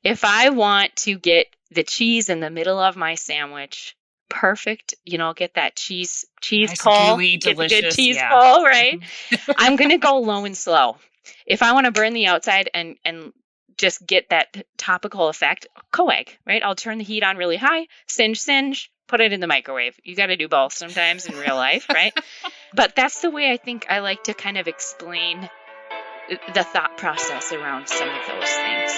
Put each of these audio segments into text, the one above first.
If I want to get the cheese in the middle of my sandwich, perfect, get that cheese Nice, pull, gooey, get the good delicious. cheese Yeah. pull, right? I'm going to go low and slow. If I want to burn the outside and just get that topical effect, co-egg, right? I'll turn the heat on really high, singe, put it in the microwave. You got to do both sometimes in real life, right? But that's the way I think I like to kind of explain the thought process around some of those things.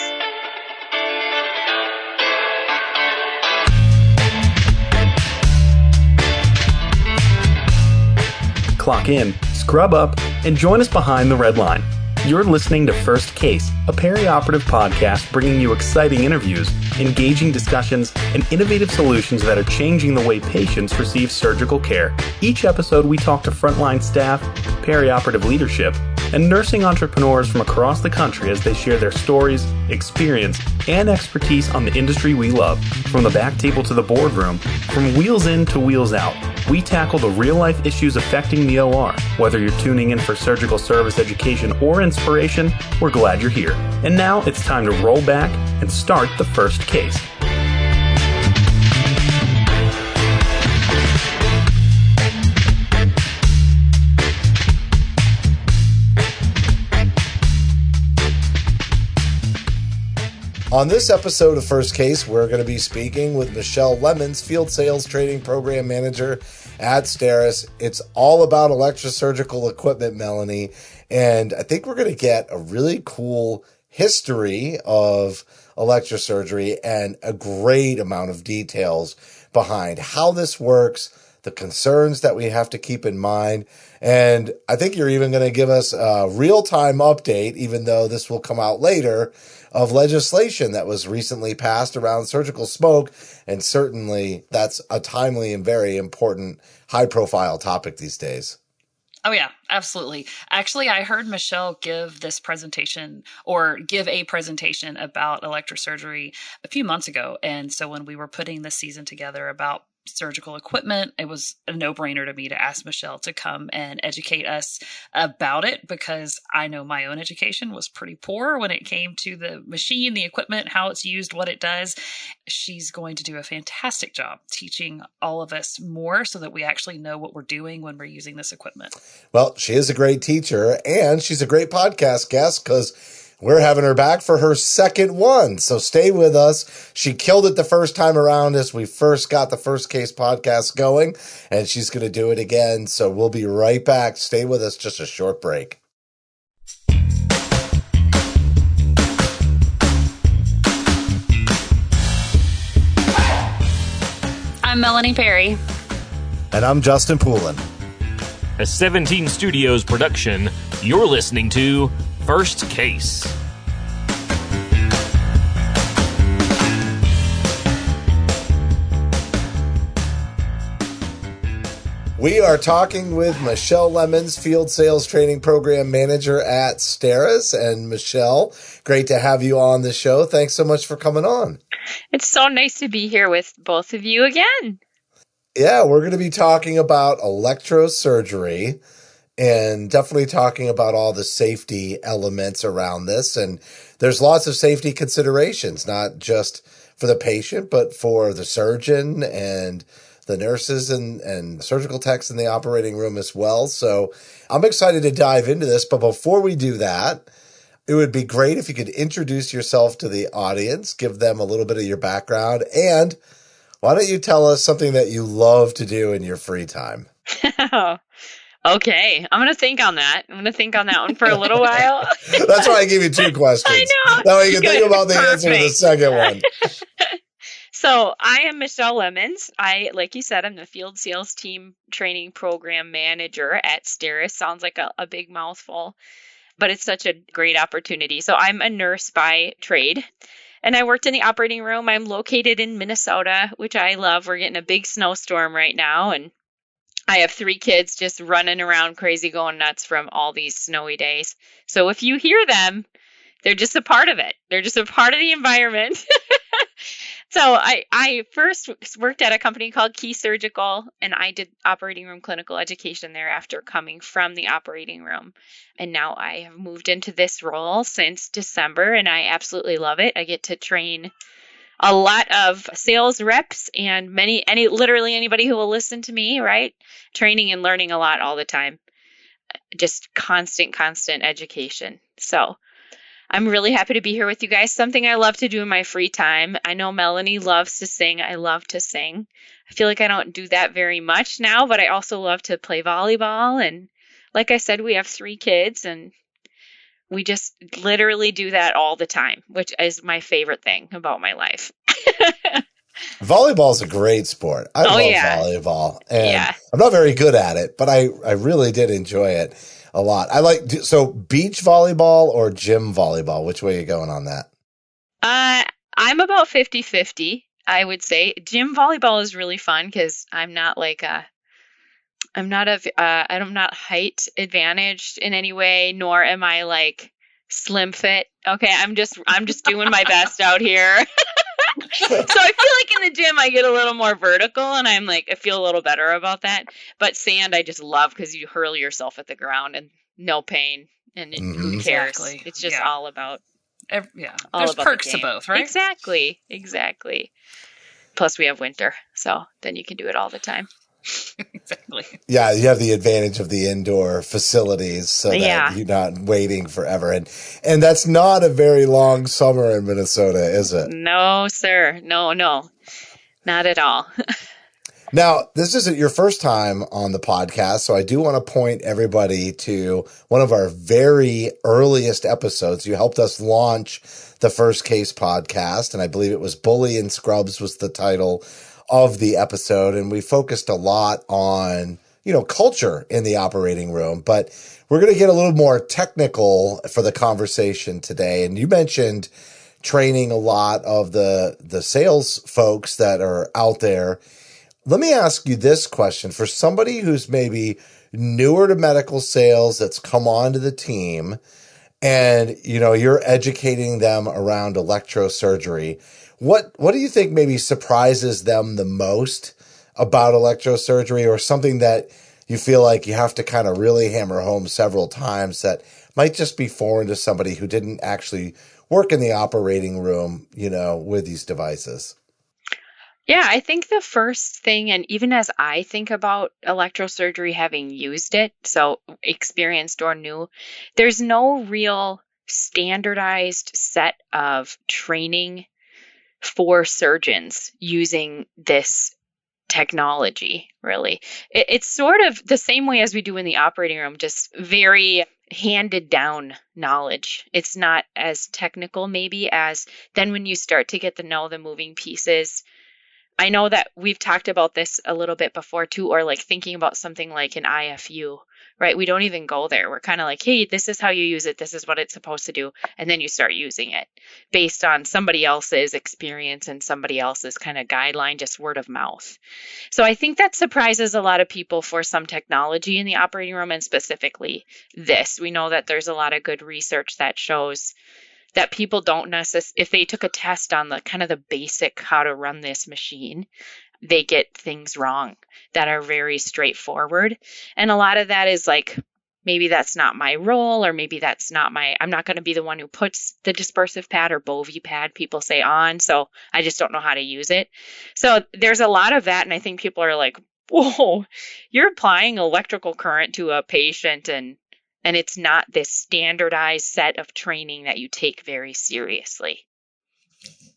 Clock in, scrub up, and join us behind the red line. You're listening to First Case, a perioperative podcast bringing you exciting interviews, engaging discussions, and innovative solutions that are changing the way patients receive surgical care. Each episode, we talk to frontline staff, perioperative leadership, and nursing entrepreneurs from across the country as they share their stories, experience, and expertise on the industry we love. From the back table to the boardroom, from wheels in to wheels out, we tackle the real-life issues affecting the OR. Whether you're tuning in for surgical service education or inspiration, we're glad you're here. And now it's time to roll back and start the first case. On this episode of First Case, we're going to be speaking with Michelle Lemons, Field Sales Training Program Manager at STERIS. It's all about electrosurgical equipment, Melanie, and I think we're going to get a really cool history of electrosurgery and a great amount of details behind how this works, the concerns that we have to keep in mind, and I think you're even going to give us a real-time update, even though this will come out later, of legislation that was recently passed around surgical smoke. And certainly that's a timely and very important high-profile topic these days. Oh, yeah, absolutely. Actually, I heard Michelle give a presentation about electrosurgery a few months ago. And so when we were putting this season together about surgical equipment, it was a no-brainer to me to ask Michelle to come and educate us about it, because I know my own education was pretty poor when it came to the machine, the equipment, how it's used, what it does. She's going to do a fantastic job teaching all of us more so that we actually know what we're doing when we're using this equipment. Well, she is a great teacher, and she's a great podcast guest because we're having her back for her second one. So stay with us. She killed it the first time around as we first got the First Case podcast going, and she's going to do it again. So we'll be right back. Stay with us. Just a short break. I'm Melanie Perry. And I'm Justin Poulin. A 17 Studios production, you're listening to First Case. We are talking with Michelle Lemons, Field Sales Training Program Manager at STERIS. And Michelle, great to have you on the show. Thanks so much for coming on. It's so nice to be here with both of you again. Yeah, we're going to be talking about electrosurgery and definitely talking about all the safety elements around this. And there's lots of safety considerations, not just for the patient, but for the surgeon and the nurses and surgical techs in the operating room as well. So I'm excited to dive into this. But before we do that, it would be great if you could introduce yourself to the audience, give them a little bit of your background, and why don't you tell us something that you love to do in your free time? Okay, I'm going to think on that. I'm going to think on that one for a little while. That's why I gave you two questions. I know. That way you can think about the answer to the second one. So I am Michelle Lemons. Like you said, I'm the Field Sales Team Training Program Manager at STERIS. Sounds like a big mouthful, but it's such a great opportunity. So I'm a nurse by trade, and I worked in the operating room. I'm located in Minnesota, which I love. We're getting a big snowstorm right now, and I have 3 kids just running around crazy, going nuts from all these snowy days. So if you hear them, they're just a part of it. They're just a part of the environment. So I first worked at a company called Key Surgical, and I did operating room clinical education there after coming from the operating room. And now I have moved into this role since December, and I absolutely love it. I get to train a lot of sales reps and literally anybody who will listen to me, right? Training and learning a lot all the time. Just constant education. So I'm really happy to be here with you guys. Something I love to do in my free time. I know Melanie loves to sing. I love to sing. I feel like I don't do that very much now, but I also love to play volleyball. And like I said, we have 3 kids, and we just literally do that all the time, which is my favorite thing about my life. Volleyball is a great sport. I love volleyball, and I'm not very good at it, but I really did enjoy it a lot. So beach volleyball or gym volleyball? Which way are you going on that? I'm about 50-50, I would say. Gym volleyball is really fun because I'm not height advantaged in any way, nor am I like slim fit. Okay, I'm just doing my best out here. So I feel like in the gym I get a little more vertical, and I feel a little better about that. But sand I just love because you hurl yourself at the ground and no pain, and who cares? Exactly. It's just all about all There's about perks the to game. both, right? Exactly. Plus we have winter, so then you can do it all the time. Exactly. Yeah, you have the advantage of the indoor facilities so that you're not waiting forever. And that's not a very long summer in Minnesota, is it? No, sir. No. Not at all. Now, this isn't your first time on the podcast, so I do want to point everybody to one of our very earliest episodes. You helped us launch the First Case podcast, and I believe it was Bully and Scrubs was the title of the episode, and we focused a lot on, culture in the operating room, but we're going to get a little more technical for the conversation today. And you mentioned training a lot of the sales folks that are out there. Let me ask you this question. For somebody who's maybe newer to medical sales that's come onto the team, and, you're educating them around electrosurgery, what do you think maybe surprises them the most about electrosurgery, or something that you feel like you have to kind of really hammer home several times that might just be foreign to somebody who didn't actually work in the operating room, with these devices? Yeah, I think the first thing, and even as I think about electrosurgery, having used it, so experienced or new, there's no real standardized set of training for surgeons using this technology, really. It's sort of the same way as we do in the operating room, just very handed down knowledge. It's not as technical maybe as then when you start to get to know the moving pieces. I know that we've talked about this a little bit before too, or like thinking about something like an IFU, right? We don't even go there. We're kind of like, hey, this is how you use it. This is what it's supposed to do. And then you start using it based on somebody else's experience and somebody else's kind of guideline, just word of mouth. So I think that surprises a lot of people for some technology in the operating room, and specifically this. We know that there's a lot of good research that shows that people don't necessarily, if they took a test on the kind of the basic how to run this machine, they get things wrong that are very straightforward. And a lot of that is like, maybe that's not my role, or maybe that's not I'm not going to be the one who puts the dispersive pad or Bovie pad people say on. So I just don't know how to use it. So there's a lot of that. And I think people are like, whoa, you're applying electrical current to a patient, and it's not this standardized set of training that you take very seriously.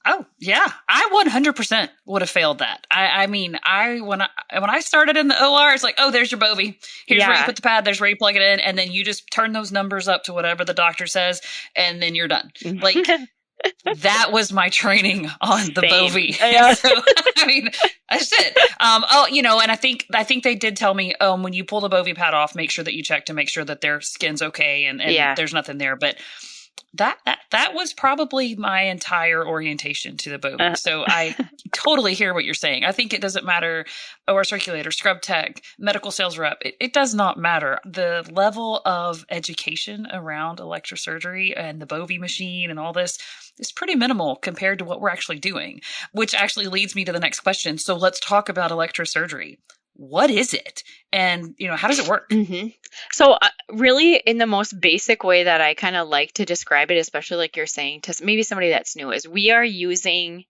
Oh, yeah. I 100% would have failed that. When I started in the OR, it's like, oh, there's your Bovie. Here's where you put the pad. There's where you plug it in. And then you just turn those numbers up to whatever the doctor says, and then you're done. Like, that was my training on the Bovie. Yeah. So, that's it. And I think they did tell me, when you pull the Bovie pad off, make sure that you check to make sure that their skin's okay and there's nothing there. But That was probably my entire orientation to the Bovie. So I totally hear what you're saying. I think it doesn't matter, OR circulator, scrub tech, medical sales rep. It does not matter. The level of education around electrosurgery and the Bovie machine and all this is pretty minimal compared to what we're actually doing, which actually leads me to the next question. So let's talk about electrosurgery. What is it? And, how does it work? Mm-hmm. So really, in the most basic way that I kind of like to describe it, especially like you're saying to maybe somebody that's new, is we are using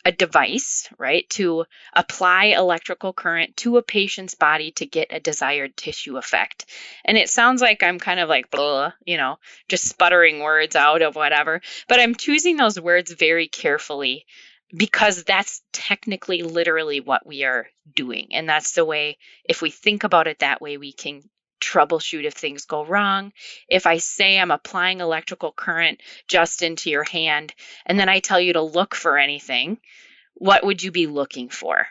a device, right, to apply electrical current to a patient's body to get a desired tissue effect. And it sounds like I'm kind of like, blah, just sputtering words out of whatever, but I'm choosing those words very carefully because that's technically literally what we are doing. And that's the way, if we think about it that way, we can troubleshoot if things go wrong. If I say I'm applying electrical current just into your hand, and then I tell you to look for anything, what would you be looking for?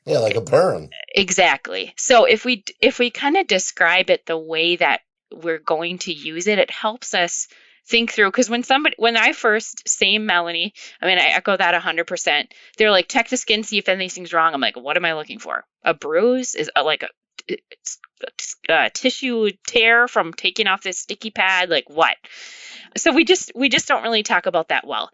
Yeah, like a burn. Exactly. So if we kind of describe it the way that we're going to use it, it helps us think through, because when I first, same Melanie, I echo that 100%. They're like, check the skin, see if anything's wrong. I'm like, what am I looking for? A bruise? Is like a tissue tear from taking off this sticky pad? Like what? So we just don't really talk about that well.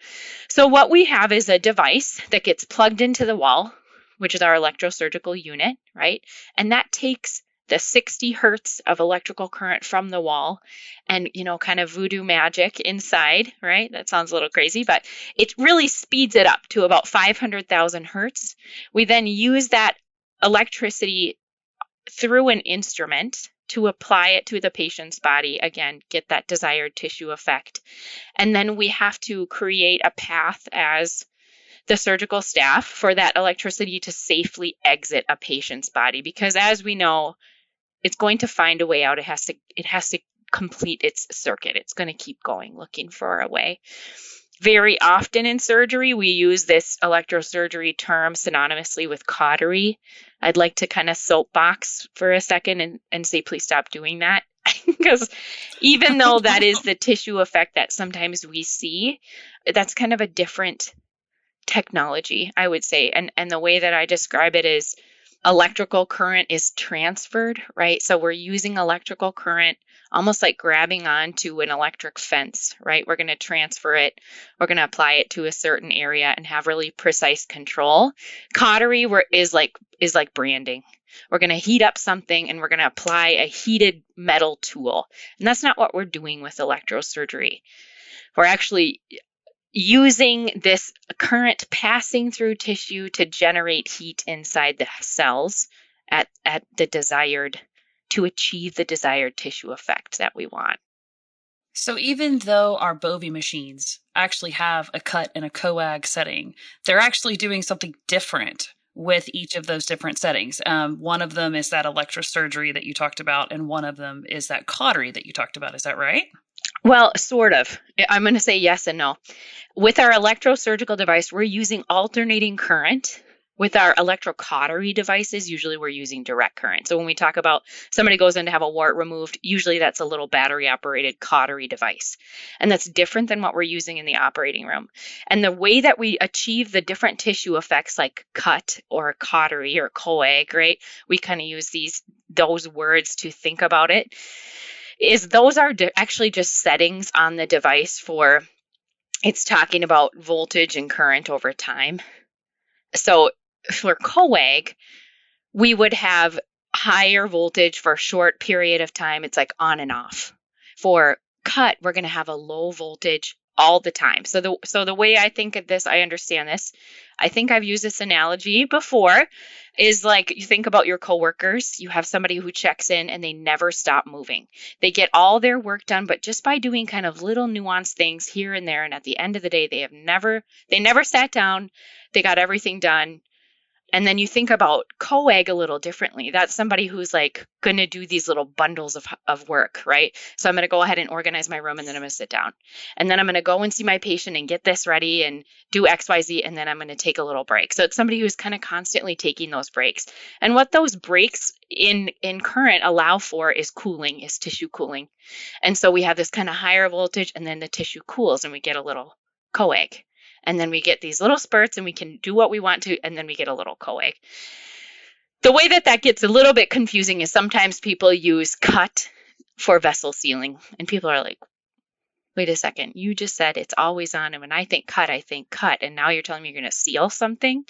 So what we have is a device that gets plugged into the wall, which is our electrosurgical unit, right? And that takes the 60 hertz of electrical current from the wall and, kind of voodoo magic inside, right? That sounds a little crazy, but it really speeds it up to about 500,000 hertz. We then use that electricity through an instrument to apply it to the patient's body, again, get that desired tissue effect. And then we have to create a path as the surgical staff for that electricity to safely exit a patient's body, because as we know, it's going to find a way out. It has to complete its circuit. It's going to keep going, looking for a way. Very often in surgery, we use this electrosurgery term synonymously with cautery. I'd like to kind of soapbox for a second and say, please stop doing that. Because even though that is the tissue effect that sometimes we see, that's kind of a different technology, I would say. And the way that I describe it is electrical current is transferred, right? So we're using electrical current almost like grabbing onto an electric fence, right? We're going to transfer it. We're going to apply it to a certain area and have really precise control. Cautery is like branding. We're going to heat up something and we're going to apply a heated metal tool. And that's not what we're doing with electrosurgery. We're actually using this current passing through tissue to generate heat inside the cells at the desired, to achieve the desired tissue effect that we want. So even though our Bovie machines actually have a cut and a coag setting, they're actually doing something different with each of those different settings. One of them is that electrosurgery that you talked about, and one of them is that cautery that you talked about. Is that right? Well, sort of. I'm going to say yes and no. With our electrosurgical device, we're using alternating current. With our electrocautery devices, usually we're using direct current. So when we talk about somebody goes in to have a wart removed, usually that's a little battery-operated cautery device. And that's different than what we're using in the operating room. And the way that we achieve the different tissue effects like cut or cautery or coag, right? We kind of use those words to think about it. Is those are actually just settings on the device for, it's talking about voltage and current over time. So for coag, we would have higher voltage for a short period of time. It's like on and off. For cut, we're going to have a low voltage all the time. So the way I think of this, I understand this. I think I've used this analogy before, is like you think about your coworkers. You have somebody who checks in and they never stop moving. They get all their work done, but just by doing kind of little nuanced things here and there. And at the end of the day, they never sat down. They got everything done. And then you think about coag a little differently. That's somebody who's like going to do these little bundles of work, right? So I'm going to go ahead and organize my room, and then I'm going to sit down. And then I'm going to go and see my patient and get this ready and do XYZ, and then I'm going to take a little break. So it's somebody who's kind of constantly taking those breaks. And what those breaks in current allow for is cooling, is tissue cooling. And so we have this kind of higher voltage, and then the tissue cools and we get a little coag. And then we get these little spurts and we can do what we want to, and then we get a little coag. The way that gets a little bit confusing is sometimes people use cut for vessel sealing. And people are like, wait a second, you just said it's always on. And when I think cut, I think cut. And now you're telling me you're going to seal something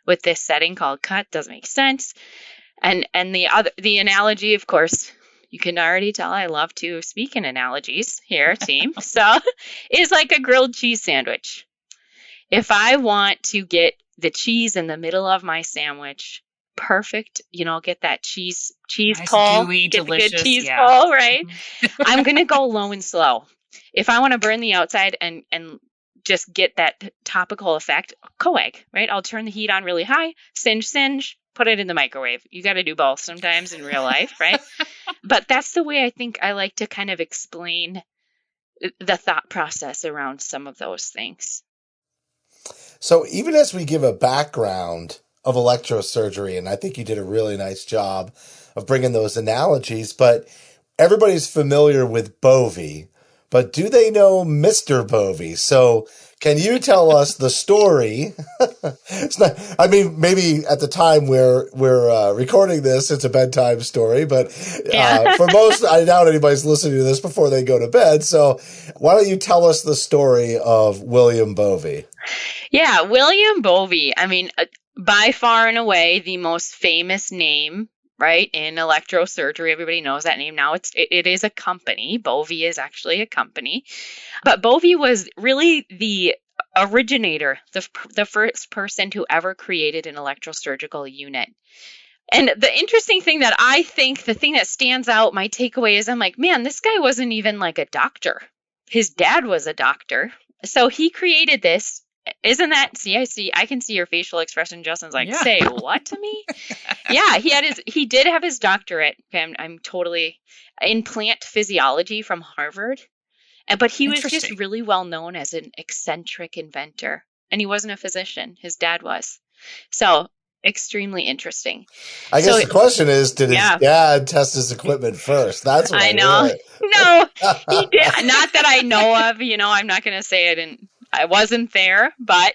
with this setting called cut? Doesn't make sense. And the analogy, of course, you can already tell I love to speak in analogies here, team. So is like a grilled cheese sandwich. If I want to get the cheese in the middle of my sandwich, perfect, get that cheese nice, pull, gooey, get delicious, the good cheese pull, right? I'm going to go low and slow. If I want to burn the outside and just get that topical effect, coag, right? I'll turn the heat on really high, singe, put it in the microwave. You got to do both sometimes in real life, right? But that's the way I think I like to kind of explain the thought process around some of those things. So even as we give a background of electrosurgery, and I think you did a really nice job of bringing those analogies, but everybody's familiar with Bovie, but do they know Mr. Bovie? So can you tell us the story? It's not, I mean, maybe at the time we're recording this, it's a bedtime story, but for most, I doubt anybody's listening to this before they go to bed. So why don't you tell us the story of William Bovie? Yeah, William Bovie. I mean, by far and away the most famous name, right, in electrosurgery. Everybody knows that name now. It is a company. Bovie is actually a company. But Bovie was really the originator, the first person who ever created an electrosurgical unit. And the interesting thing that I think, the thing that stands out, my takeaway is I'm like, man, this guy wasn't even like a doctor. His dad was a doctor. So he created this. Isn't that, I can see your facial expression. Justin's like, say what to me? Yeah, he did have his doctorate. I'm totally in plant physiology from Harvard. But he was just really well known as an eccentric inventor. And he wasn't a physician. His dad was. So extremely interesting. I guess the question is, did his dad test his equipment first? That's what I know. No, he did. Not that I know of. I'm not going to say it I wasn't there, but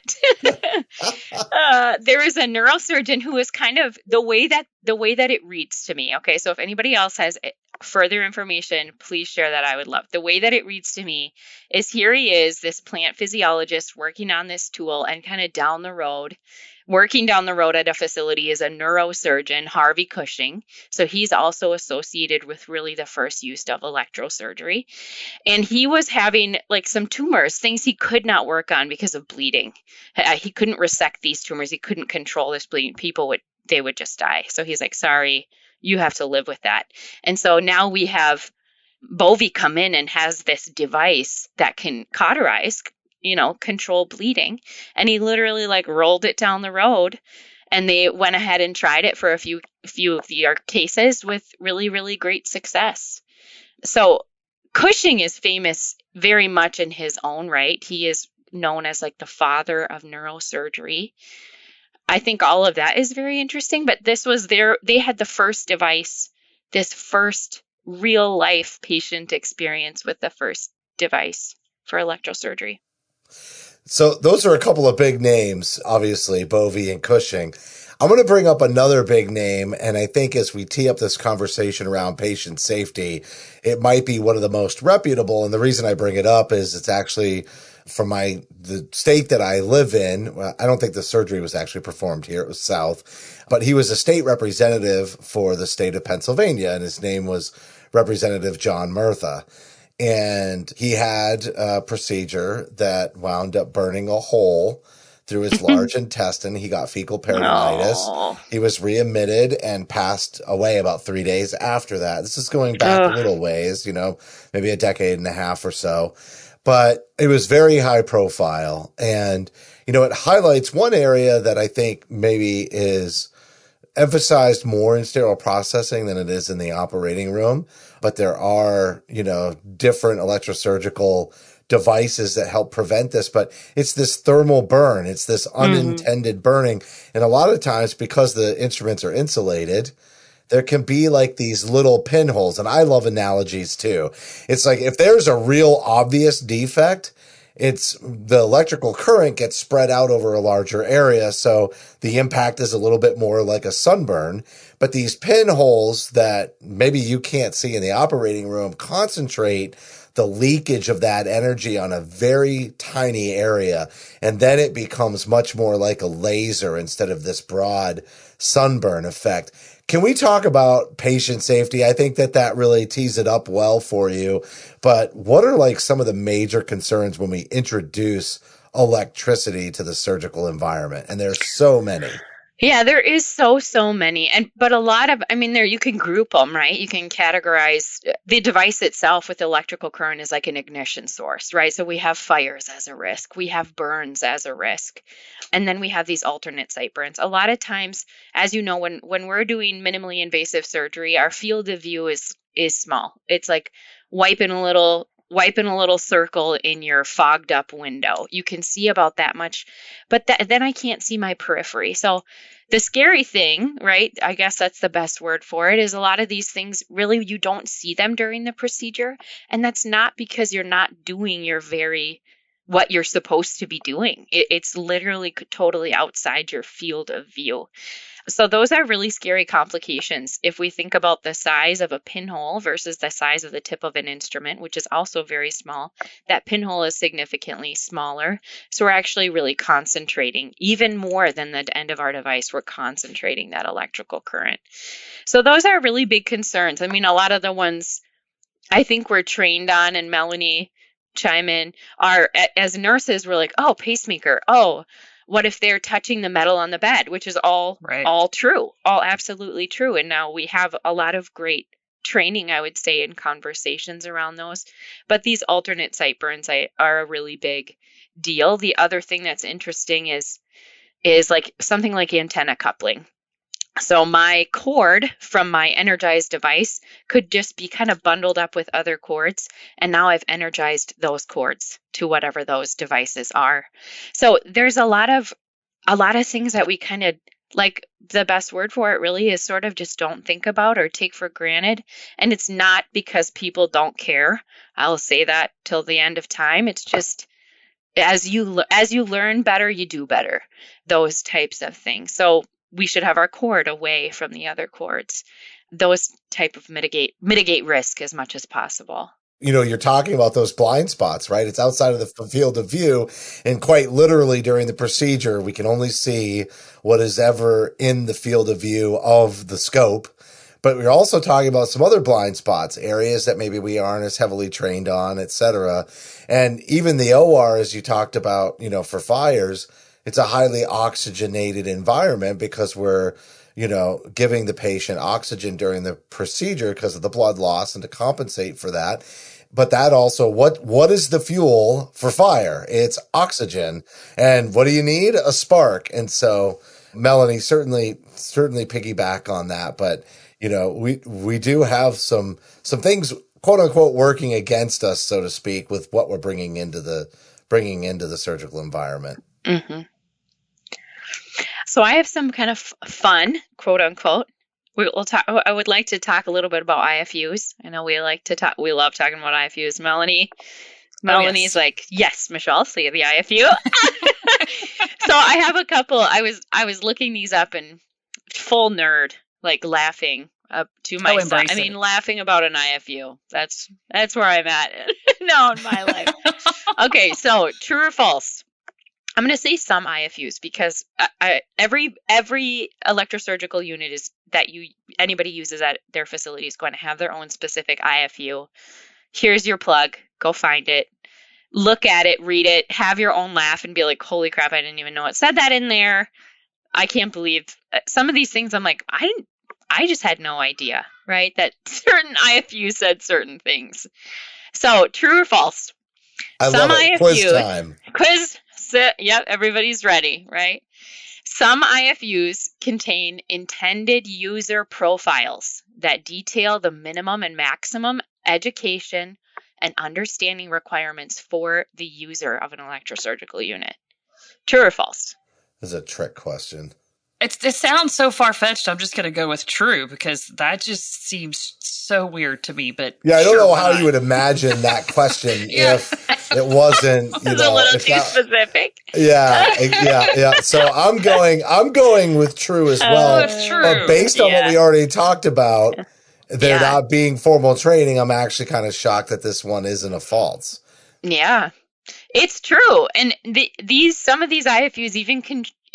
there is a neurosurgeon who is kind of the way that it reads to me. Okay, so if anybody else has further information, please share that. I would love. The way that it reads to me is here he is, this plant physiologist working on this tool, and kind of working down the road at a facility is a neurosurgeon, Harvey Cushing. So he's also associated with really the first use of electrosurgery. And he was having like some tumors, things he could not work on because of bleeding. He couldn't resect these tumors. He couldn't control this bleeding. They would just die. So he's like, sorry, you have to live with that. And so now we have Bovie come in and has this device that can cauterize, control bleeding. And he literally like rolled it down the road, and they went ahead and tried it for a few of the cases with really, really great success. So Cushing is famous very much in his own right. He is known as like the father of neurosurgery. I think all of that is very interesting, but they had the first device, this first real life patient experience with the first device for electrosurgery. So those are a couple of big names, obviously, Bovie and Cushing. I'm going to bring up another big name, and I think as we tee up this conversation around patient safety, it might be one of the most reputable. And the reason I bring it up is it's actually from the state that I live in. Well, I don't think the surgery was actually performed here. It was south. But he was a state representative for the state of Pennsylvania, and his name was Representative John Murtha. And he had a procedure that wound up burning a hole through his large intestine. He got fecal peritonitis. Oh. He was readmitted and passed away about 3 days after that. This is going back a little ways, maybe a decade and a half or so. But it was very high profile. And it highlights one area that I think maybe is emphasized more in sterile processing than it is in the operating room. But there are, different electrosurgical devices that help prevent this. But it's this thermal burn. It's this unintended burning. And a lot of times, because the instruments are insulated, there can be like these little pinholes. And I love analogies too. It's like if there's a real obvious defect, it's the electrical current gets spread out over a larger area. So the impact is a little bit more like a sunburn. But these pinholes that maybe you can't see in the operating room concentrate the leakage of that energy on a very tiny area. And then it becomes much more like a laser instead of this broad sunburn effect. Can we talk about patient safety? I think that really tees it up well for you. But what are like some of the major concerns when we introduce electricity to the surgical environment? And there's so many. Yeah, there is so many. But a lot of, there, you can group them, right? You can categorize the device itself with electrical current is like an ignition source, right? So we have fires as a risk. We have burns as a risk. And then we have these alternate site burns. A lot of times, as you know, when we're doing minimally invasive surgery, our field of view is small. It's like wiping a little circle in your fogged up window. You can see about that much, but then I can't see my periphery. So the scary thing, right? I guess that's the best word for it, is a lot of these things really you don't see them during the procedure. And that's not because you're not doing what you're supposed to be doing. It's literally totally outside your field of view. So those are really scary complications. If we think about the size of a pinhole versus the size of the tip of an instrument, which is also very small, that pinhole is significantly smaller. So we're actually really concentrating even more than the end of our device. We're concentrating that electrical current. So those are really big concerns. A lot of the ones I think we're trained on, and Melanie chime in, are as nurses, we're like, oh, pacemaker. Oh, what if they're touching the metal on the bed, which is all true, all absolutely true. And now we have a lot of great training, I would say, in conversations around those. But these alternate site burns are a really big deal. The other thing that's interesting is like something like antenna coupling. So my cord from my energized device could just be kind of bundled up with other cords. And now I've energized those cords to whatever those devices are. So there's a lot of things that we kind of, like, the best word for it really is sort of just don't think about or take for granted. And it's not because people don't care. I'll say that till the end of time. It's just as you learn better, you do better, those types of things. So we should have our cord away from the other cords. Those type of mitigate risk as much as possible. You're talking about those blind spots, right? It's outside of the field of view. And quite literally during the procedure, we can only see what is ever in the field of view of the scope. But we're also talking about some other blind spots, areas that maybe we aren't as heavily trained on, et cetera. And even the OR, as you talked about, for fires, it's a highly oxygenated environment because we're, giving the patient oxygen during the procedure because of the blood loss and to compensate for that. But that also, what is the fuel for fire? It's oxygen. And what do you need? A spark. And so Melanie, certainly piggyback on that. But, we do have some things, quote unquote, working against us, so to speak, with what we're bringing into the surgical environment. Mm-hmm. So I have some kind of fun, quote unquote. We'll talk. I would like to talk a little bit about IFUs. I know we like to talk. We love talking about IFUs. Melanie's like, yes, Michelle, say the IFU. So I have a couple. I was looking these up and full nerd, like laughing up to myself. Laughing about an IFU. That's where I'm at now in my life. Okay, so true or false? I'm going to say some IFUs because every electrosurgical unit anybody uses at their facility is going to have their own specific IFU. Here's your plug. Go find it. Look at it, read it, have your own laugh and be like, holy crap, I didn't even know it said that in there. I can't believe some of these things. I'm like, I just had no idea, right? That certain IFUs said certain things. So true or false? I love it. Quiz time. Quiz. it. Yep, everybody's ready, right? Some IFUs contain intended user profiles that detail the minimum and maximum education and understanding requirements for the user of an electrosurgical unit. True or false? This is a trick question. It sounds so far-fetched, I'm just going to go with true, because that just seems so weird to me. But Yeah, I don't sure, know why how not? you would imagine that question Yeah. if it wasn't, you It's know, a little if too that, specific. yeah. So I'm going with true as well. it's true. But based on what we already talked about, there Yeah. not being formal training, I'm actually kind of shocked that this one isn't a false. Yeah, it's true. And some of these IFUs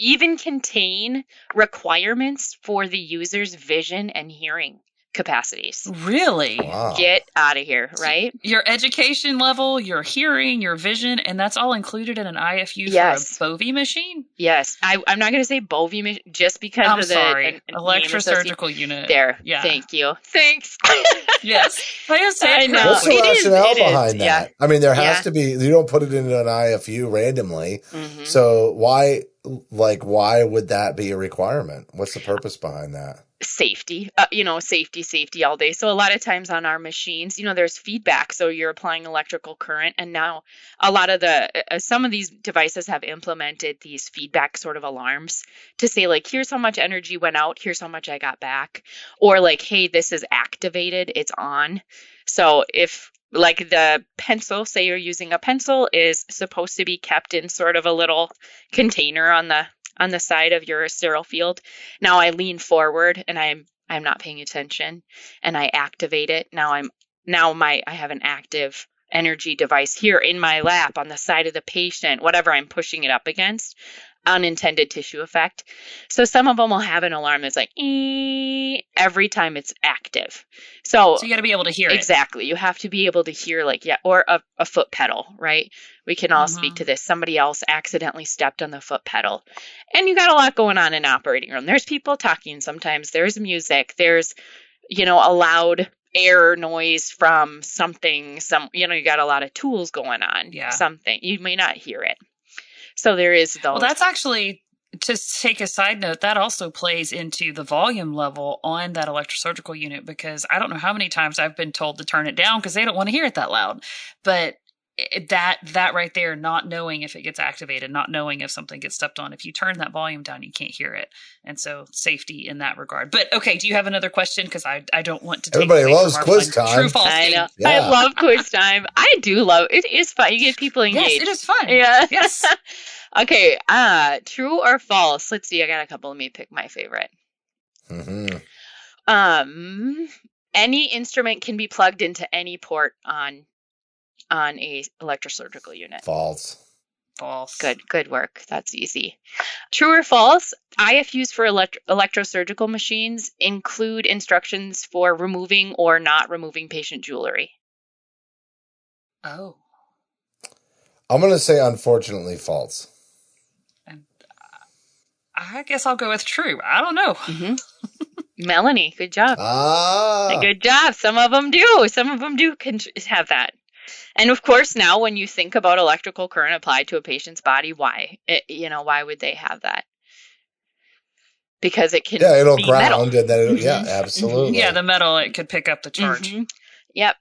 even contain requirements for the user's vision and hearing capacities. Really? Wow. Get out of here, right? Your education level, your hearing, your vision, and that's all included in an IFU Yes. for a Bovie machine? Yes. I'm not going to say Bovie just because I'm of the sorry. name associated. Electrosurgical unit. There. Yeah. Thank you. Thanks. Yes. I know. What's the It is, rationale it is, behind that? yeah. I mean, there has Yeah. to be, you don't put it into an IFU randomly. Mhm. So why would that be a requirement? What's the purpose behind that? Safety, safety all day. So a lot of times on our machines, there's feedback. So you're applying electrical current, and now a lot of some of these devices have implemented these feedback sort of alarms to say, like, here's how much energy went out, here's how much I got back, or like, hey, this is activated, it's on. So if like the pencil, say you're using a pencil, is supposed to be kept in sort of a little container on the side of your sterile field. Now I lean forward and I'm not paying attention and I activate it. I have an active energy device here in my lap on the side of the patient, whatever I'm pushing it up against, unintended tissue effect. So some of them will have an alarm that's like, ee, every time it's active. So you got to be able to hear it. Exactly. You have to be able to hear, like, or a foot pedal, right? We can all speak to this. Somebody else accidentally stepped on the foot pedal. And you got a lot going on in an operating room. There's people talking sometimes. There's music. There's, a loud air noise from something. You got a lot of tools going on. Yeah. Something. You may not hear it. So there is those. Well, that's actually, to take a side note, that also plays into the volume level on that electrosurgical unit, because I don't know how many times I've been told to turn it down because they don't want to hear it that loud. But that right there, not knowing if it gets activated, not knowing if something gets stepped on, if you turn that volume down, you can't hear it. And so safety in that regard. But okay, do you have another question? Because I don't want to take Everybody away loves from our quiz fun time. True false I game. know. Yeah. I love quiz time. I do love it. It is fun. You get people engaged. Yes, it is fun. Yeah. Yes. Okay. True or false? Let's see. I got a couple. Let me pick my favorite. Mm-hmm. Any instrument can be plugged into any port on a electrosurgical unit. False. False. Good work. That's easy. True or false? IFUs for electrosurgical machines include instructions for removing or not removing patient jewelry. Oh. I'm going to say unfortunately false. I guess I'll go with true. I don't know. Mm-hmm. Melanie, good job. Good job. Some of them do. Some of them do have that. And of course, now when you think about electrical current applied to a patient's body, why? Why would they have that? Because it can it'll be ground metal. and then Mm-hmm. yeah, absolutely. Yeah, the metal, it could pick up the charge. Mm-hmm. Yep.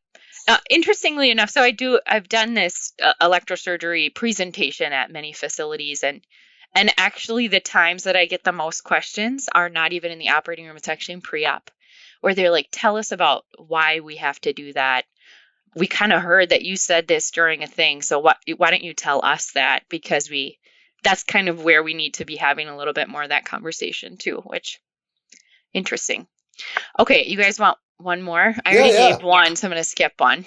Interestingly enough, so I've done this electrosurgery presentation at many facilities, and actually the times that I get the most questions are not even in the operating room. It's actually in pre-op, where they're like, tell us about why we have to do that. We kind of heard that you said this during a thing, so why don't you tell us that? Because that's kind of where we need to be having a little bit more of that conversation too, which interesting. Okay, you guys want one more? I already gave one, so I'm going to skip one.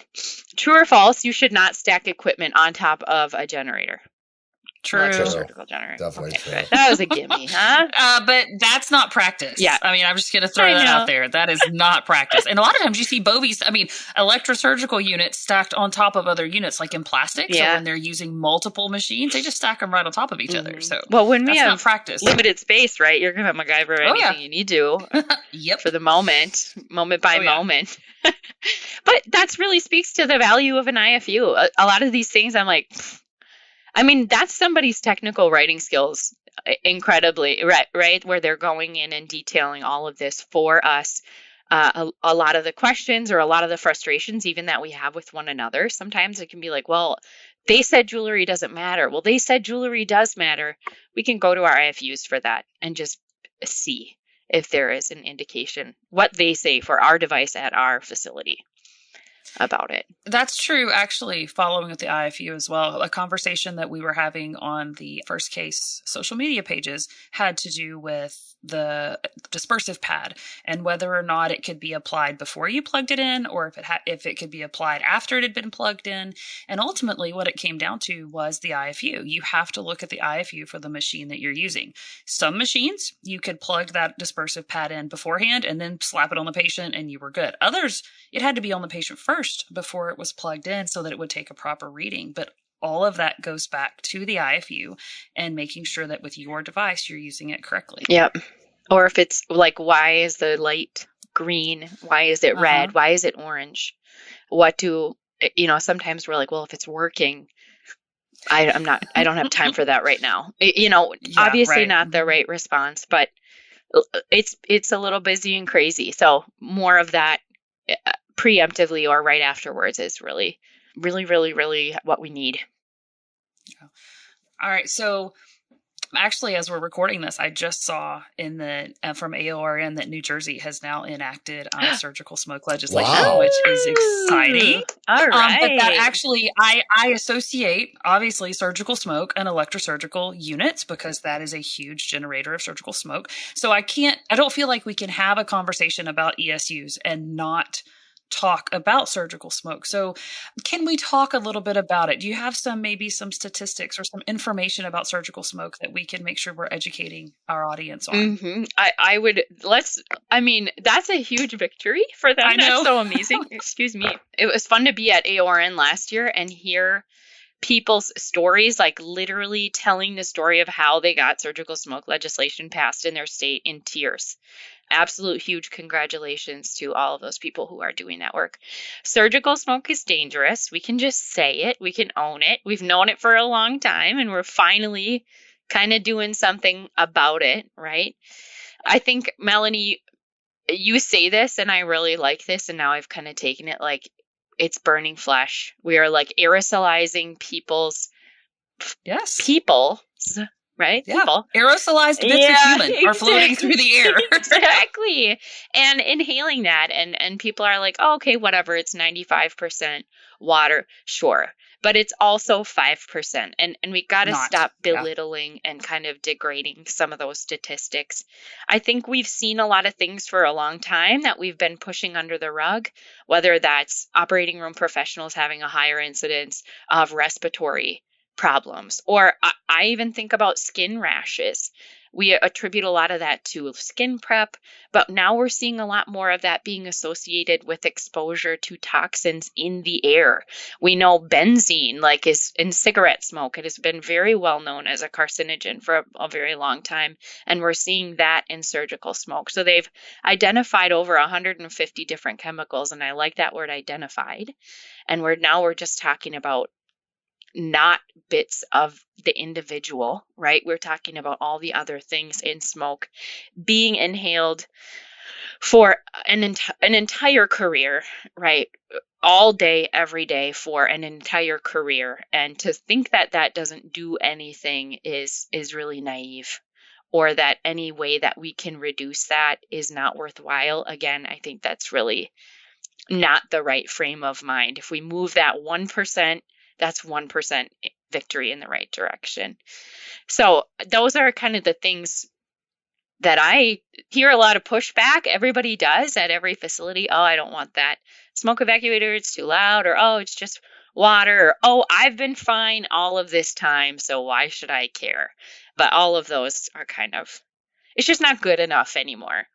True or false, you should not stack equipment on top of a generator. True. Electrosurgical generator. Definitely true. Good. That was a gimme, huh? But that's not practice. Yeah. I mean, I'm just going to throw that out there. That is not practice. And a lot of times you see Bovies, electrosurgical units stacked on top of other units, like in plastic. Yeah. So when they're using multiple machines, they just stack them right on top of each other. So well, when we that's have not practice. limited space, right? You're going to MacGyver anything you need to Yep. for the moment by moment. But that's really speaks to the value of an IFU. A lot of these things, I'm like, I mean, that's somebody's technical writing skills incredibly, right? Where they're going in and detailing all of this for us. A lot of the questions or a lot of the frustrations, even that we have with one another, sometimes it can be like, well, they said jewelry doesn't matter. Well, they said jewelry does matter. We can go to our IFUs for that and just see if there is an indication what they say for our device at our facility about it. That's true, actually, following with the IFU as well. A conversation that we were having on the First Case social media pages had to do with the dispersive pad and whether or not it could be applied before you plugged it in, or if it could be applied after it had been plugged in. And ultimately what it came down to was the IFU. You have to look at the IFU for the machine that you're using. Some machines, you could plug that dispersive pad in beforehand and then slap it on the patient and you were good. Others, it had to be on the patient first before it was plugged in so that it would take a proper reading. But all of that goes back to the IFU and making sure that with your device, you're using it correctly. Yep. Or if it's like, why is the light green? Why is it red? Why is it orange? Sometimes we're like, well, if it's working, I don't have time for that right now. Obviously not the right response, but it's a little busy and crazy. So more of that preemptively or right afterwards is really, really, really, really what we need. All right. So actually, as we're recording this, I just saw from AORN that New Jersey has now enacted surgical smoke legislation, which is exciting. All right. But that actually, I associate, obviously, surgical smoke and electrosurgical units because that is a huge generator of surgical smoke. So I don't feel like we can have a conversation about ESUs and not talk about surgical smoke. So can we talk a little bit about it? Do you have maybe some statistics or some information about surgical smoke that we can make sure we're educating our audience on? Mm-hmm. That's a huge victory for them. I know. That's so amazing. Excuse me. It was fun to be at AORN last year and hear people's stories, like literally telling the story of how they got surgical smoke legislation passed in their state in tears. Absolute huge congratulations to all of those people who are doing that work. Surgical smoke is dangerous. We can just say it. We can own it. We've known it for a long time, and we're finally kind of doing something about it, right? I think, Melanie, you say this, and I really like this, and now I've kind of taken it like it's burning flesh. We are like aerosolizing people's right? Yeah. People. Aerosolized bits of human are floating through the air. Exactly. And inhaling that. And people are like, oh, okay, whatever. It's 95% water. Sure. But it's also 5%. And we got to stop belittling and kind of degrading some of those statistics. I think we've seen a lot of things for a long time that we've been pushing under the rug, whether that's operating room professionals having a higher incidence of respiratory problems, or I even think about skin rashes. We attribute a lot of that to skin prep, but now we're seeing a lot more of that being associated with exposure to toxins in the air. We know benzene, like is in cigarette smoke, it has been very well known as a carcinogen for a very long time, and we're seeing that in surgical smoke. So they've identified over 150 different chemicals, and I like that word identified. And we're just talking about not bits of the individual, right? We're talking about all the other things in smoke being inhaled for an entire career, right? All day, every day for an entire career. And to think that that doesn't do anything is really naive, or that any way that we can reduce that is not worthwhile. Again, I think that's really not the right frame of mind. If we move that 1%, that's 1% victory in the right direction. So those are kind of the things that I hear a lot of pushback. Everybody does at every facility. Oh, I don't want that smoke evacuator. It's too loud. Or, oh, it's just water. Or, oh, I've been fine all of this time, so why should I care? But all of those are it's just not good enough anymore.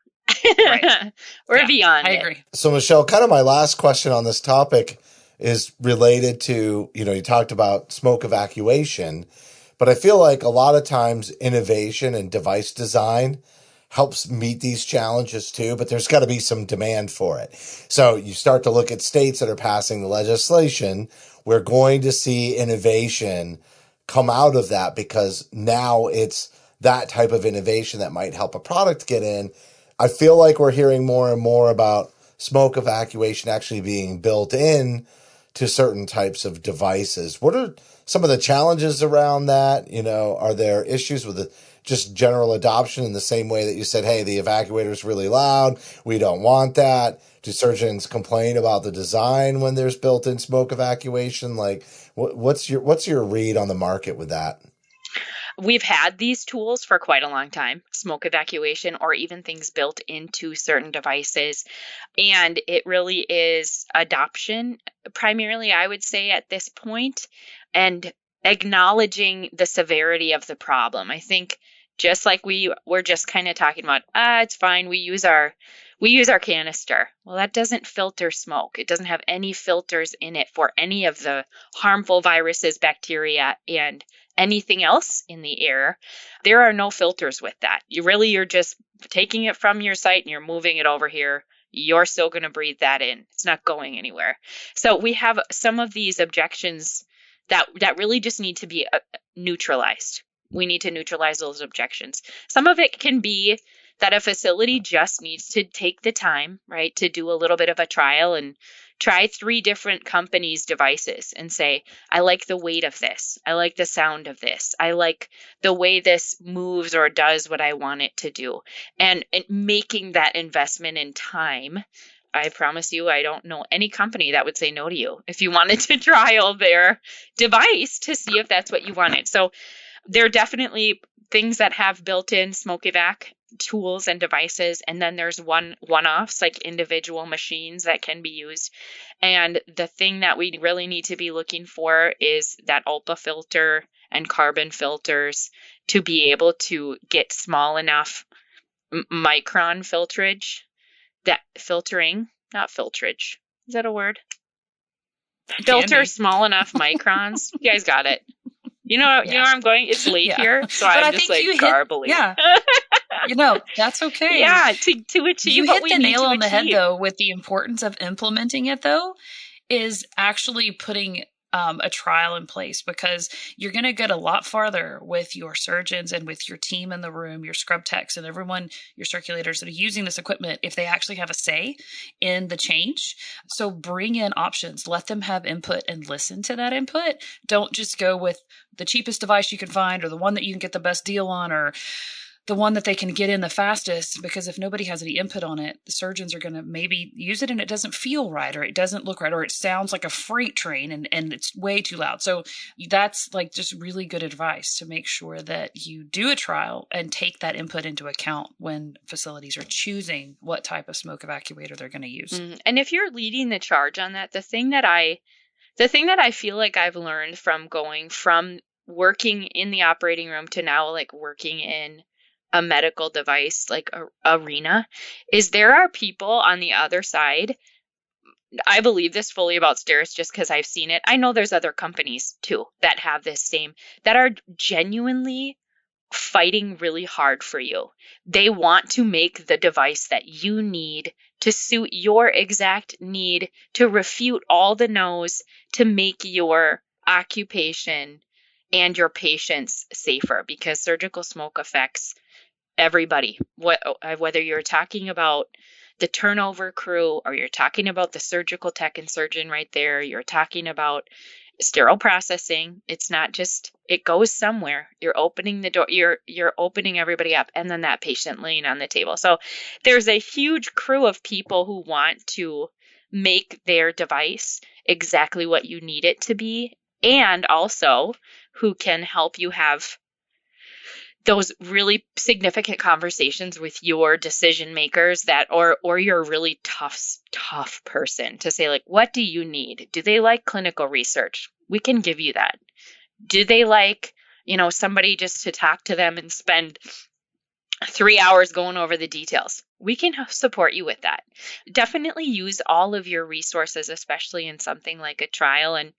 Right. We're beyond it. I agree. So, Michelle, kind of my last question on this topic is related to, you talked about smoke evacuation, but I feel like a lot of times innovation and device design helps meet these challenges too, but there's got to be some demand for it. So you start to look at states that are passing the legislation. We're going to see innovation come out of that, because now it's that type of innovation that might help a product get in. I feel like we're hearing more and more about smoke evacuation actually being built in to certain types of devices. What are some of the challenges around that? Are there issues with just general adoption in the same way that you said, hey, the evacuator is really loud, we don't want that? Do surgeons complain about the design when there's built-in smoke evacuation? Like, what's your read on the market with that? We've had these tools for quite a long time, smoke evacuation, or even things built into certain devices. And it really is adoption, primarily, I would say, at this point, and acknowledging the severity of the problem. I think just like we were just kind of talking about, it's fine, we use our canister. Well, that doesn't filter smoke. It doesn't have any filters in it for any of the harmful viruses, bacteria, and anything else in the air. There are no filters with that. You're just taking it from your site and you're moving it over here. You're still going to breathe that in. It's not going anywhere. So we have some of these objections that really just need to be neutralized. We need to neutralize those objections. Some of it can be that a facility just needs to take the time, right, to do a little bit of a trial and try 3 different companies' devices and say, I like the weight of this. I like the sound of this. I like the way this moves or does what I want it to do. And making that investment in time, I promise you, I don't know any company that would say no to you if you wanted to trial their device to see if that's what you wanted. So there are definitely things that have built-in smoke evac tools and devices, and then there's one-offs, like individual machines that can be used. And the thing that we really need to be looking for is that ULPA filter and carbon filters to be able to get small enough micron not filtrage. Is that a word? Filter small enough microns. You guys got it. You know where I'm going? It's late here, so I'm just like garbling. That's okay. Yeah, to achieve what we need to achieve. You hit the nail on the head, though, with the importance of implementing it, though, is actually putting a trial in place, because you're going to get a lot farther with your surgeons and with your team in the room, your scrub techs and everyone, your circulators that are using this equipment, if they actually have a say in the change. So bring in options, let them have input and listen to that input. Don't just go with the cheapest device you can find or the one that you can get the best deal on or the one that they can get in the fastest, because if nobody has any input on it, the surgeons are going to maybe use it and it doesn't feel right, or it doesn't look right, or it sounds like a freight train and it's way too loud. So that's like just really good advice to make sure that you do a trial and take that input into account when facilities are choosing what type of smoke evacuator they're going to use. And if you're leading the charge on that, the thing that I feel like I've learned from going from working in the operating room to now like working in a medical device like arena is there are people on the other side. I believe this fully about STERIS just because I've seen it. I know there's other companies too that have this same, that are genuinely fighting really hard for you. They want to make the device that you need to suit your exact need, to refute all the no's, to make your occupation and your patients safer, because surgical smoke affects everybody. Whether you're talking about the turnover crew or you're talking about the surgical tech and surgeon right there, you're talking about sterile processing. It's not just, it goes somewhere. You're opening the door, you're opening everybody up, and then that patient laying on the table. So there's a huge crew of people who want to make their device exactly what you need it to be, and also who can help you have those really significant conversations with your decision makers that, or you're a really tough person to say, like, what do you need? Do they like clinical research? We can give you that. Do they like, somebody just to talk to them and spend 3 hours going over the details? We can support you with that. Definitely use all of your resources, especially in something like a trial. And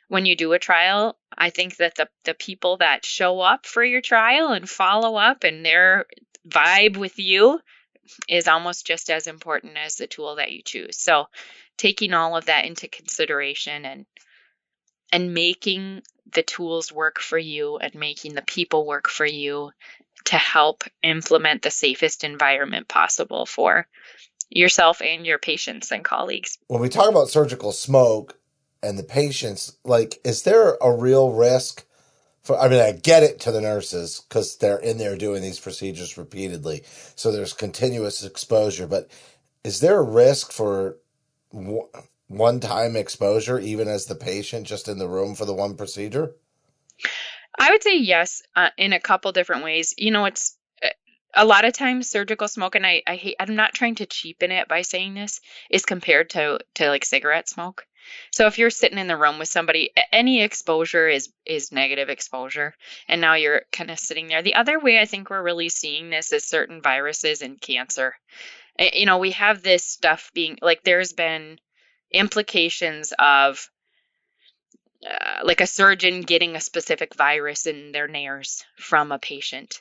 when you do a trial, I think that the people that show up for your trial and follow up and their vibe with you is almost just as important as the tool that you choose. So taking all of that into consideration and making the tools work for you and making the people work for you to help implement the safest environment possible for yourself and your patients and colleagues. When we talk about surgical smoke and the patients, like, is there a real risk for, I mean, I get it to the nurses because they're in there doing these procedures repeatedly. So there's continuous exposure, but is there a risk for one-time exposure, even as the patient just in the room for the one procedure? I would say yes, in a couple different ways. It's a lot of times surgical smoke, and I'm not trying to cheapen it by saying this, is compared to like cigarette smoke. So if you're sitting in the room with somebody, any exposure is negative exposure. And now you're kind of sitting there. The other way I think we're really seeing this is certain viruses and cancer. We have this stuff being like, there's been implications of like a surgeon getting a specific virus in their nares from a patient.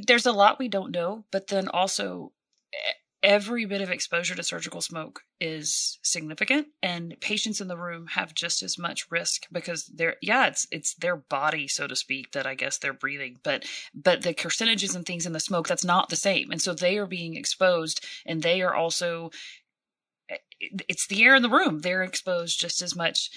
There's a lot we don't know, but then also every bit of exposure to surgical smoke is significant, and patients in the room have just as much risk because it's their body, so to speak, that I guess they're breathing, but the carcinogens and things in the smoke, that's not the same. And so they are being exposed, and they are also, it's the air in the room. They're exposed just as much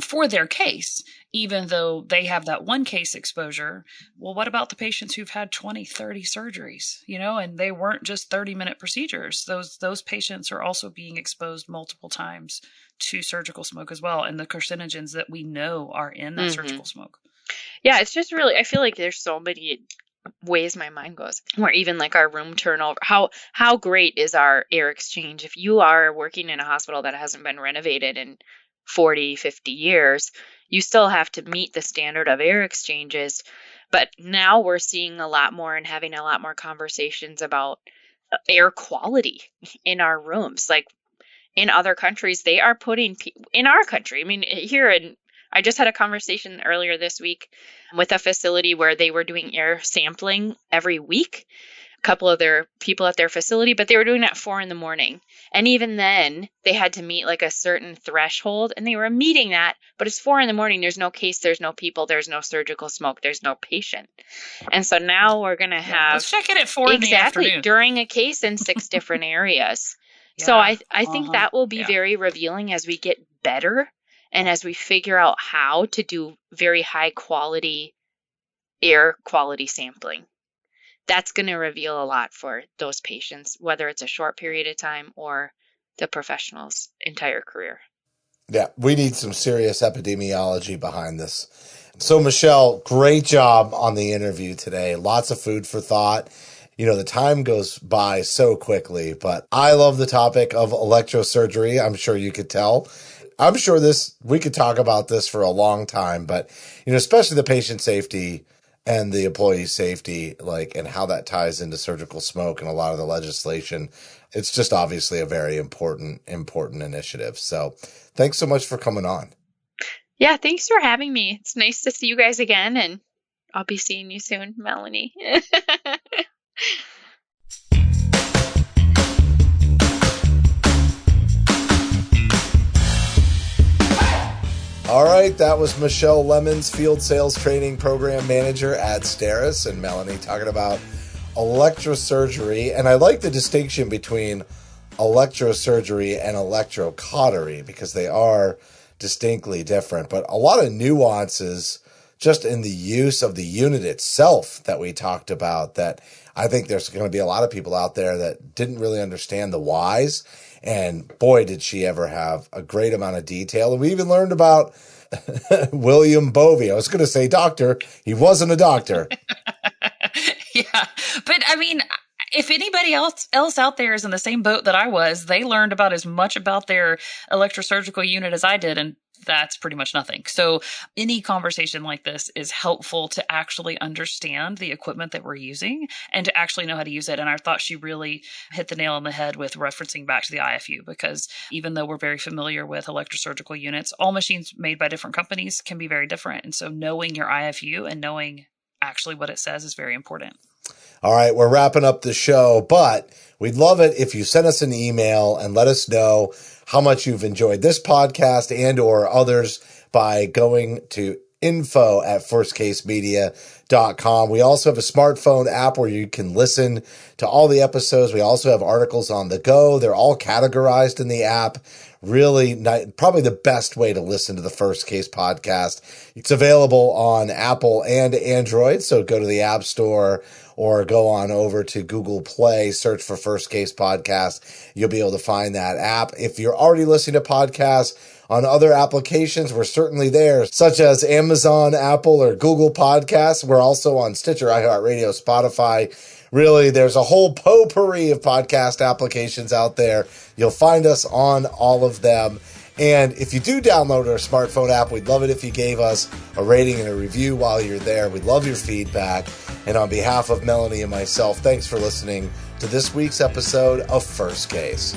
for their case, even though they have that one case exposure. Well, what about the patients who've had 20, 30 surgeries, and they weren't just 30-minute procedures? Those patients are also being exposed multiple times to surgical smoke as well, and the carcinogens that we know are in that surgical smoke. Yeah, it's just really, I feel like there's so many ways my mind goes, where even like our room turnover, how great is our air exchange? If you are working in a hospital that hasn't been renovated in 40, 50 years, you still have to meet the standard of air exchanges. But now we're seeing a lot more and having a lot more conversations about air quality in our rooms. Like in other countries, they are putting, in our country, I mean, I just had a conversation earlier this week with a facility where they were doing air sampling every week, a couple of their people at their facility, but they were doing it at 4 a.m. And even then they had to meet like a certain threshold, and they were meeting that, but it's 4 a.m. There's no case, there's no people, there's no surgical smoke, there's no patient. And so now we're going to have, let's check it at 4 in the afternoon during a case in 6 different areas. Yeah. So I think that will be very revealing as we get better. And as we figure out how to do very high quality air quality sampling, that's going to reveal a lot for those patients, whether it's a short period of time or the professional's entire career. Yeah, we need some serious epidemiology behind this. So, Michelle, great job on the interview today. Lots of food for thought. The time goes by so quickly, but I love the topic of electrosurgery. I'm sure you could tell. I'm sure we could talk about this for a long time, but, especially the patient safety and the employee safety, and how that ties into surgical smoke and a lot of the legislation. It's just obviously a very important initiative. So thanks so much for coming on. Yeah, thanks for having me. It's nice to see you guys again, and I'll be seeing you soon, Melanie. All right, that was Michelle Lemons, Field Sales Training Program Manager at STERIS, and Melanie talking about electrosurgery. And I like the distinction between electrosurgery and electrocautery because they are distinctly different, but a lot of nuances just in the use of the unit itself that we talked about that I think there's going to be a lot of people out there that didn't really understand the whys. And boy, did she ever have a great amount of detail. And we even learned about William Bovey. I was going to say doctor. He wasn't a doctor. Yeah. But I mean, if anybody else out there is in the same boat that I was, they learned about as much about their electrosurgical unit as I did. And that's pretty much nothing. So any conversation like this is helpful to actually understand the equipment that we're using and to actually know how to use it. And I thought she really hit the nail on the head with referencing back to the IFU, because even though we're very familiar with electrosurgical units, all machines made by different companies can be very different. And so knowing your IFU and knowing actually what it says is very important. All right, we're wrapping up the show, but we'd love it if you send us an email and let us know how much you've enjoyed this podcast and or others by going to info@firstcasemedia.com. We also have a smartphone app where you can listen to all the episodes. We also have articles on the go. They're all categorized in the app. Really probably the best way to listen to the First Case podcast. It's available on Apple and Android. So go to the App Store or go on over to Google Play, search for First Case Podcast. You'll be able to find that app. If you're already listening to podcasts on other applications, we're certainly there, such as Amazon, Apple, or Google Podcasts. We're also on Stitcher, iHeartRadio, Spotify. Really, there's a whole potpourri of podcast applications out there. You'll find us on all of them. And if you do download our smartphone app, we'd love it if you gave us a rating and a review while you're there. We'd love your feedback. And on behalf of Melanie and myself, thanks for listening to this week's episode of First Case.